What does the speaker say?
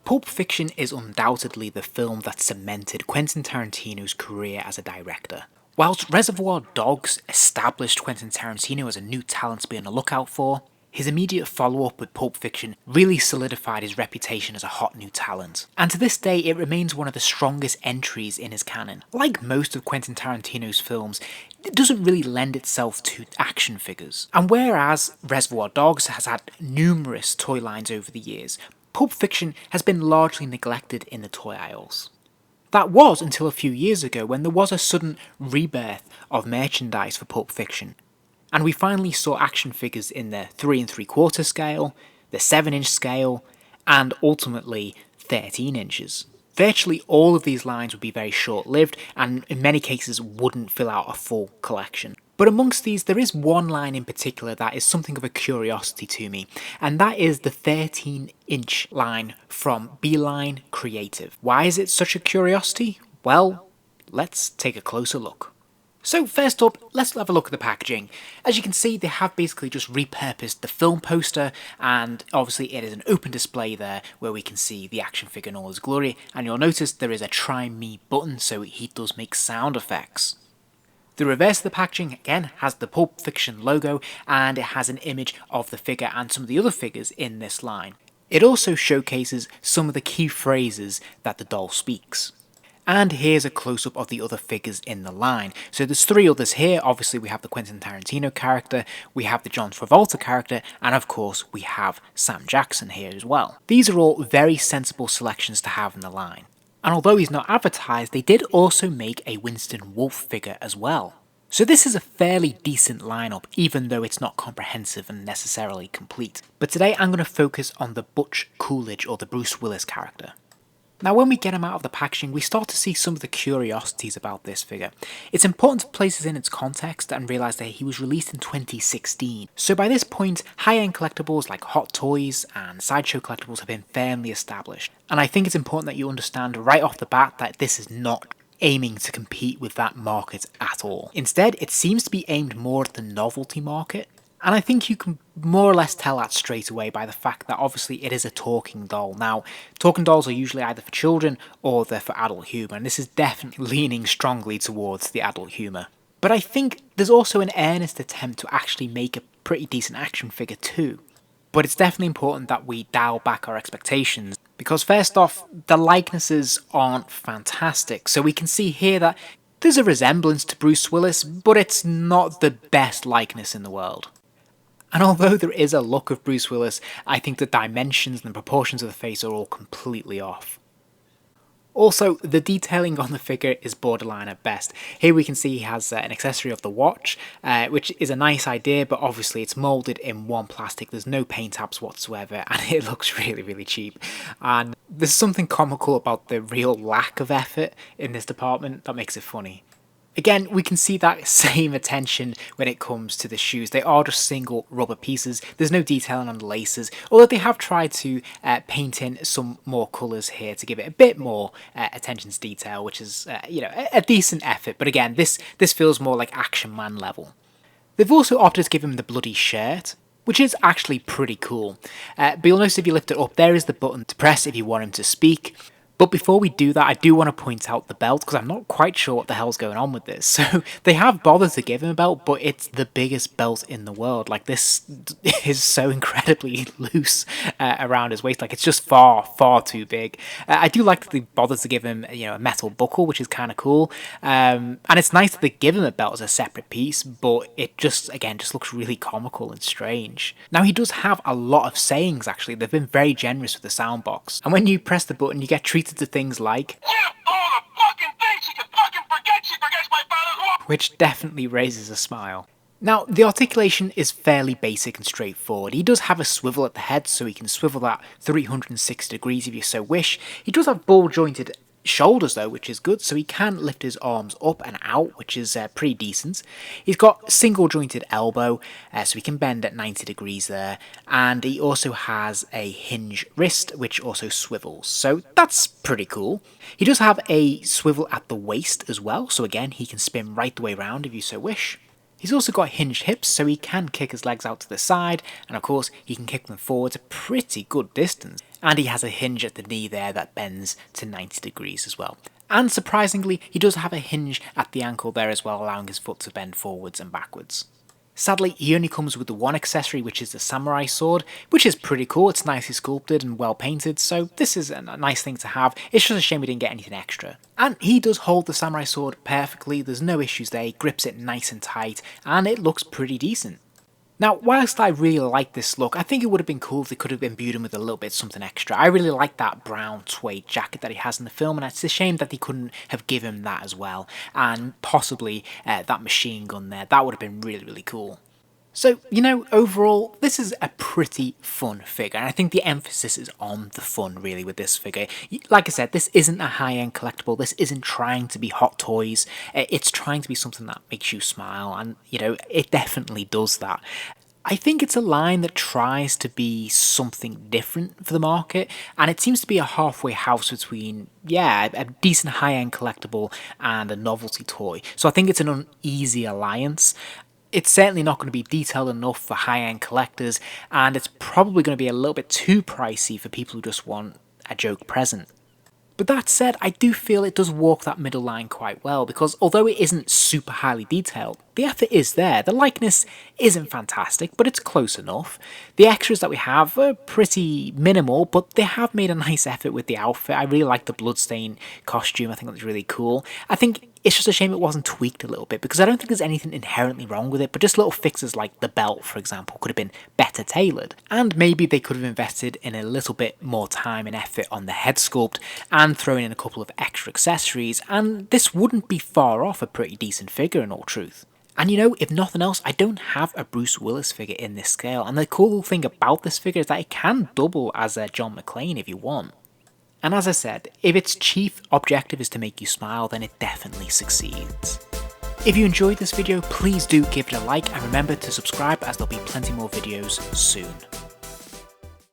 Pulp Fiction is undoubtedly the film that cemented Quentin Tarantino's career as a director. Whilst Reservoir Dogs established Quentin Tarantino as a new talent to be on the lookout for, his immediate follow-up with Pulp Fiction really solidified his reputation as a hot new talent. And to this day, it remains one of the strongest entries in his canon. Like most of Quentin Tarantino's films, it doesn't really lend itself to action figures. And whereas Reservoir Dogs has had numerous toy lines over the years, Pulp Fiction has been largely neglected in the toy aisles. That was until a few years ago when there was a sudden rebirth of merchandise for Pulp Fiction, and we finally saw action figures in the 3 3/4 scale, the 7-inch scale, and ultimately 13 inches. Virtually all of these lines would be very short-lived and in many cases wouldn't fill out a full collection. But amongst these, there is one line in particular that is something of a curiosity to me, and that is the 13-inch line from Beeline Creative. Why is it such a curiosity? Well, let's take a closer look. So first up, let's have a look at the packaging. As you can see, they have basically just repurposed the film poster, and obviously it is an open display there where we can see the action figure in all his glory, and you'll notice there is a try me button, so he does make sound effects. The reverse of the packaging, again, has the Pulp Fiction logo, and it has an image of the figure and some of the other figures in this line. It also showcases some of the key phrases that the doll speaks. And here's a close-up of the other figures in the line. So there's 3 others here. Obviously we have the Quentin Tarantino character, we have the John Travolta character, and of course we have Sam Jackson here as well. These are all very sensible selections to have in the line. And although he's not advertised, they did also make a Winston Wolfe figure as well. So this is a fairly decent lineup, even though it's not comprehensive and necessarily complete. But today I'm going to focus on the Butch Coolidge, or the Bruce Willis character. Now when we get him out of the packaging, we start to see some of the curiosities about this figure. It's important to place this in its context and realise that he was released in 2016. So by this point, high-end collectibles like Hot Toys and Sideshow collectibles have been firmly established. And I think it's important that you understand right off the bat that this is not aiming to compete with that market at all. Instead, it seems to be aimed more at the novelty market. And I think you can more or less tell that straight away by the fact that obviously it is a talking doll. Now, talking dolls are usually either for children or they're for adult humour, and this is definitely leaning strongly towards the adult humour. But I think there's also an earnest attempt to actually make a pretty decent action figure too. But it's definitely important that we dial back our expectations, because first off, the likenesses aren't fantastic. So we can see here that there's a resemblance to Bruce Willis, but it's not the best likeness in the world. And although there is a look of Bruce Willis, I think the dimensions and the proportions of the face are all completely off. Also, the detailing on the figure is borderline at best. Here we can see he has an accessory of the watch, which is a nice idea, but obviously it's moulded in one plastic, there's no paint apps whatsoever, and it looks really cheap. And there's something comical about the real lack of effort in this department that makes it funny. Again, we can see that same attention when it comes to the shoes. They are just single rubber pieces. There's no detailing on the laces, although they have tried to paint in some more colours here to give it a bit more attention to detail, which is a decent effort. But again, this feels more like Action Man level. They've also opted to give him the bloody shirt, which is actually pretty cool. But you'll notice if you lift it up, there is the button to press if you want him to speak. But before we do that, I do want to point out the belt, because I'm not quite sure what the hell's going on with this. So they have bothered to give him a belt, but it's the biggest belt in the world. Like, this is so incredibly loose around his waist. Like, it's just far too big. I do like that they bothered to give him, a metal buckle, which is kind of cool. And it's nice that they give him a belt as a separate piece, but it just looks really comical and strange. Now, he does have a lot of sayings, actually. They've been very generous with the sound box. And when you press the button, you get treated to things like which definitely raises a smile. Now, the articulation is fairly basic and straightforward. He does have a swivel at the head, so he can swivel that 360 degrees if you so wish. He does have ball jointed shoulders though, which is good, so he can lift his arms up and out, which is pretty decent. He's got single jointed elbow, so he can bend at 90 degrees there, and he also has a hinge wrist, which also swivels, so that's pretty cool. He does have a swivel at the waist as well, so again, he can spin right the way around if you so wish. He's also got hinged hips, so he can kick his legs out to the side, and of course he can kick them forwards a pretty good distance. And he has a hinge at the knee there that bends to 90 degrees as well. And surprisingly, he does have a hinge at the ankle there as well, allowing his foot to bend forwards and backwards. Sadly, he only comes with the one accessory, which is the samurai sword, which is pretty cool. It's nicely sculpted and well painted, so this is a nice thing to have. It's just a shame we didn't get anything extra. And he does hold the samurai sword perfectly, there's no issues there, he grips it nice and tight, and it looks pretty decent. Now, whilst I really like this look, I think it would have been cool if they could have imbued him with a little bit something extra. I really like that brown suede jacket that he has in the film, and it's a shame that they couldn't have given him that as well. And possibly that machine gun there, that would have been really, really cool. So, you know, overall, this is a pretty fun figure, and I think the emphasis is on the fun, really, with this figure. Like I said, this isn't a high-end collectible, this isn't trying to be Hot Toys, it's trying to be something that makes you smile, and, you know, it definitely does that. I think it's a line that tries to be something different for the market, and it seems to be a halfway house between, yeah, a decent high-end collectible and a novelty toy. So I think it's an uneasy alliance. It's certainly not going to be detailed enough for high-end collectors, and it's probably going to be a little bit too pricey for people who just want a joke present. But that said, I do feel it does walk that middle line quite well, because although it isn't super highly detailed, the effort is there. The likeness isn't fantastic, but it's close enough. The extras that we have are pretty minimal, but they have made a nice effort with the outfit. I really like the bloodstain costume, I think that's really cool. I think it's just a shame it wasn't tweaked a little bit, because I don't think there's anything inherently wrong with it, but just little fixes like the belt, for example, could have been better tailored. And maybe they could have invested in a little bit more time and effort on the head sculpt, and thrown in a couple of extra accessories, and this wouldn't be far off a pretty decent figure in all truth. And you know, if nothing else, I don't have a Bruce Willis figure in this scale, and the cool thing about this figure is that it can double as a John McClane if you want. And as I said, if its chief objective is to make you smile, then it definitely succeeds. If you enjoyed this video, please do give it a like, and remember to subscribe, as there'll be plenty more videos soon.